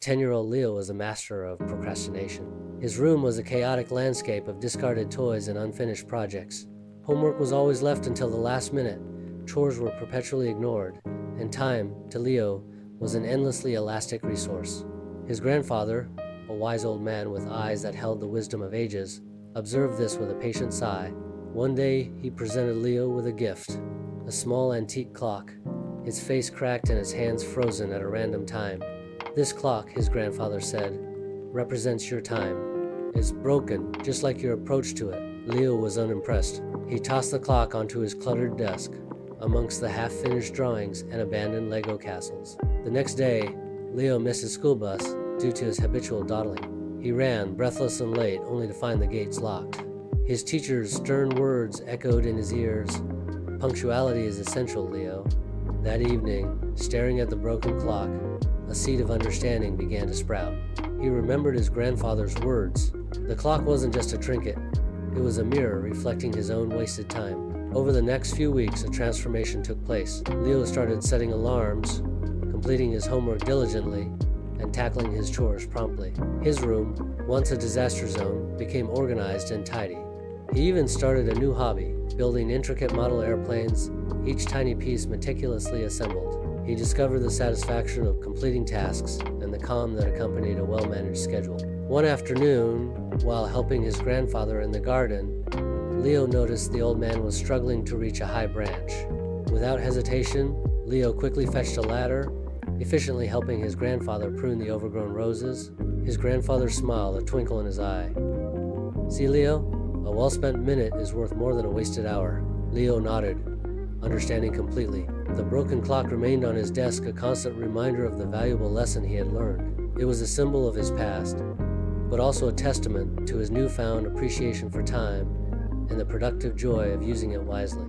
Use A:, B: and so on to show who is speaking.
A: 10-year-old Leo was a master of procrastination. His room was a chaotic landscape of discarded toys and unfinished projects. Homework was always left until the last minute, chores were perpetually ignored, and time, to Leo, was an endlessly elastic resource. His grandfather, a wise old man with eyes that held the wisdom of ages, observed this with a patient sigh. One day, he presented Leo with a gift, a small antique clock, its face cracked and its hands frozen at a random time. "This clock," his grandfather said, "represents your time. It's broken, just like your approach to it." Leo was unimpressed. He tossed the clock onto his cluttered desk, amongst the half-finished drawings and abandoned Lego castles. The next day, Leo missed his school bus due to his habitual dawdling. He ran, breathless and late, only to find the gates locked. His teacher's stern words echoed in his ears. "Punctuality is essential, Leo." That evening, staring at the broken clock, a seed of understanding began to sprout. He remembered his grandfather's words. The clock wasn't just a trinket. It was a mirror reflecting his own wasted time. Over the next few weeks, a transformation took place. Leo started setting alarms, completing his homework diligently, and tackling his chores promptly. His room, once a disaster zone, became organized and tidy. He even started a new hobby, building intricate model airplanes, each tiny piece meticulously assembled. He discovered the satisfaction of completing tasks and the calm that accompanied a well-managed schedule. One afternoon, while helping his grandfather in the garden, Leo noticed the old man was struggling to reach a high branch. Without hesitation, Leo quickly fetched a ladder, efficiently helping his grandfather prune the overgrown roses. His grandfather smiled, a twinkle in his eye. "See, Leo, a well-spent minute is worth more than a wasted hour." Leo nodded, understanding completely. The broken clock remained on his desk, a constant reminder of the valuable lesson he had learned. It was a symbol of his past, but also a testament to his newfound appreciation for time and the productive joy of using it wisely.